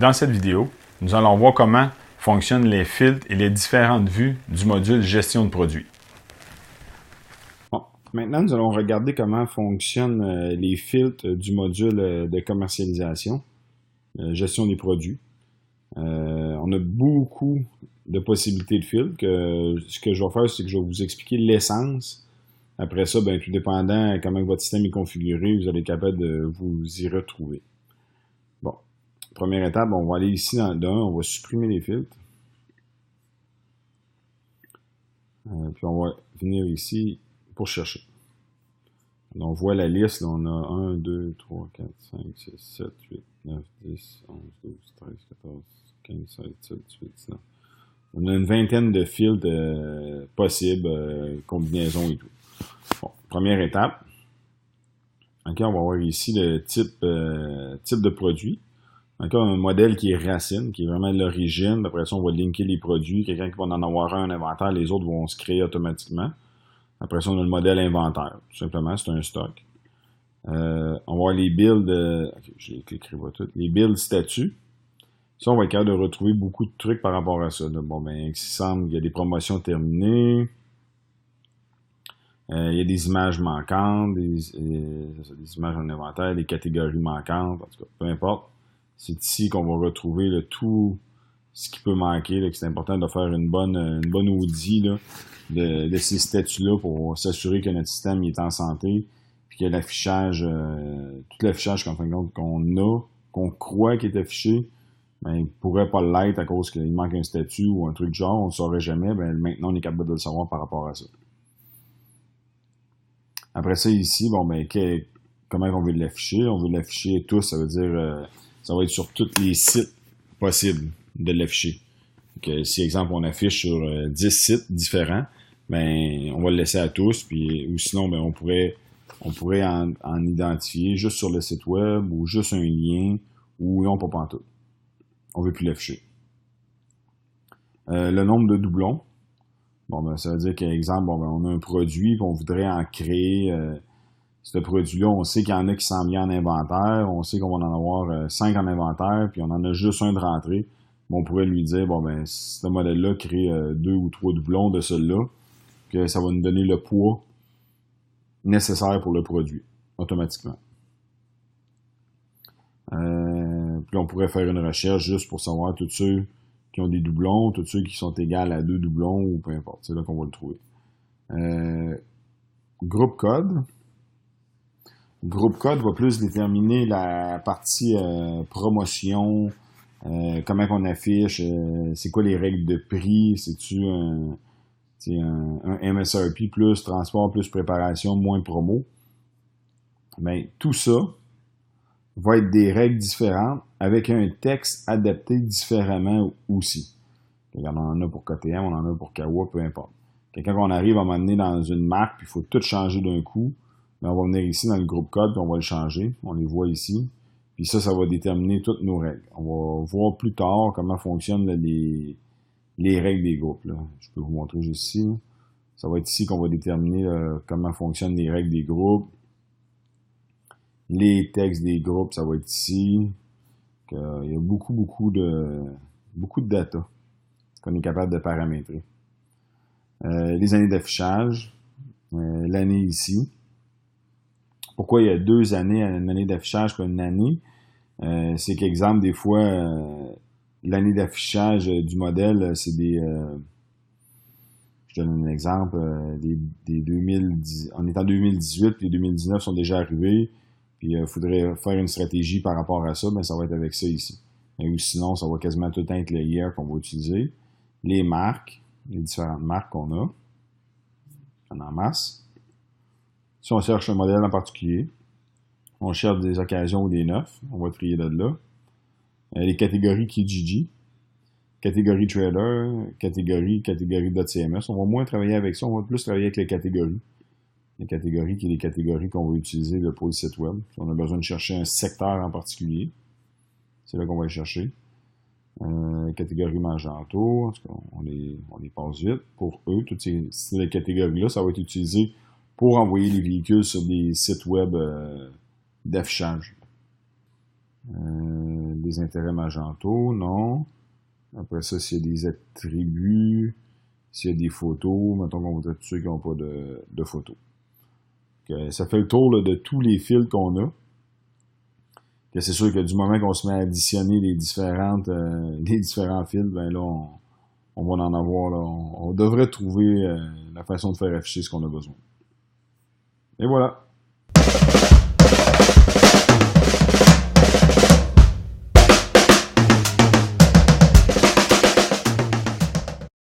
Dans cette vidéo, nous allons voir comment fonctionnent les filtres et les différentes vues du module gestion de produits. Bon, maintenant, nous allons regarder comment fonctionnent les filtres du module de commercialisation, gestion des produits. On a beaucoup de possibilités de filtres. Ce que je vais faire, c'est que je vais vous expliquer l'essence. Après ça, bien, tout dépendant comment votre système est configuré, vous allez être capable de vous y retrouver. Bon, première étape, on va aller ici dans le 1, on va supprimer les filtres. Puis on va venir ici pour chercher. On voit la liste, là, on a 1, 2, 3, 4, 5, 6, 7, 8, 9, 10, 11, 12, 13, 14, 15, 16, 17, 18, 19. On a une vingtaine de filtres possibles, combinaisons et tout. Bon, première étape. OK, on va voir ici le type de produit. Donc, on a un modèle qui est racine, qui est vraiment l'origine. Après ça, on va linker les produits. Quelqu'un qui va en avoir un inventaire, les autres vont se créer automatiquement. Après ça, on a le modèle inventaire. Tout simplement, c'est un stock. On va voir les builds. OK, j'ai cliqué tout. Les builds statuts. Ça, on va être capable de retrouver beaucoup de trucs par rapport à ça. Là. Bon, ben, il semble qu'il y a des promotions terminées. Il y a des images manquantes, des images en inventaire, des catégories manquantes, en tout cas, peu importe. C'est ici qu'on va retrouver là, tout ce qui peut manquer, là, que c'est important de faire une bonne audit là, de ces statuts-là pour s'assurer que notre système est en santé, puis que l'affichage, tout l'affichage qu'on croit qu'il est affiché, ben, il pourrait pas l'être à cause qu'il manque un statut ou un truc genre, on ne saurait jamais, ben maintenant on est capable de le savoir par rapport à ça. Après ça, ici, bon, ben, comment on veut l'afficher? On veut l'afficher tous, ça veut dire, ça va être sur tous les sites possibles de l'afficher. Si, exemple, on affiche sur 10 sites différents, ben, on va le laisser à tous, puis, ou sinon, ben, on pourrait en identifier juste sur le site web, ou juste un lien, ou non, pas pantoute. On veut plus l'afficher. Le nombre de doublons. Bon, ben, ça veut dire qu'exemple, bon, ben, on a un produit, puis on voudrait en créer ce produit-là. On sait qu'il y en a qui s'en viennent en inventaire. On sait qu'on va en avoir 5 en inventaire, puis on en a juste un de rentrée. Bon, on pourrait lui dire, bon, ben, ce modèle-là crée 2 ou 3 doublons de celui-là, que ça va nous donner le poids nécessaire pour le produit, automatiquement. Puis on pourrait faire une recherche juste pour savoir tous ceux qui ont des doublons, tous ceux qui sont égaux à 2 doublons, ou peu importe. C'est là qu'on va le trouver. Groupe code. Groupe code va plus déterminer la partie promotion, comment qu'on affiche, c'est quoi les règles de prix, c'est-tu un MSRP plus transport plus préparation moins promo. Ben, tout ça va être des règles différentes avec un texte adapté différemment aussi. On en a pour KTM, on en a pour Kawa, peu importe. Quand on arrive à m'amener dans une marque, puis il faut tout changer d'un coup, ben on va venir ici dans le groupe code, puis on va le changer. On les voit ici. Puis ça va déterminer toutes nos règles. On va voir plus tard comment fonctionnent là, les règles des groupes. Là. Je peux vous montrer juste ici. Là. Ça va être ici qu'on va déterminer comment fonctionnent les règles des groupes. Les textes des groupes, ça va être ici. Il y a beaucoup de data qu'on est capable de paramétrer. Les années d'affichage. L'année ici. Pourquoi il y a 2 années, une année d'affichage pas une année? C'est qu'exemple, des fois, l'année d'affichage du modèle, c'est des... je donne un exemple, des 2010, on est en 2018, les 2019 sont déjà arrivés, puis il faudrait faire une stratégie par rapport à ça, ben ça va être avec ça ici. Ou sinon, ça va quasiment tout le temps être le year qu'on va utiliser. Les marques, les différentes marques qu'on a, on en masse. Si on cherche un modèle en particulier, on cherche des occasions ou des neufs, on va trier de là. Les catégories Kijiji, catégorie trailer, catégorie .cms. On va moins travailler avec ça, on va plus travailler avec les catégories. Les catégories qui sont les catégories qu'on va utiliser là, pour le site web. Si on a besoin de chercher un secteur en particulier, c'est là qu'on va le chercher. Catégorie Magento, en tout cas, on les passe vite. Pour eux, toutes ces catégories-là, ça va être utilisé pour envoyer les véhicules sur des sites web d'affichage. des intérêts magentaux, non. Après ça, s'il y a des attributs, s'il y a des photos, mettons qu'on voudrait tous ceux qui n'ont pas de photos. Ça fait le tour là, de tous les fils qu'on a. C'est sûr que du moment qu'on se met à additionner les différents fils, ben là, on va en avoir, là, on devrait trouver la façon de faire afficher ce qu'on a besoin. Et voilà.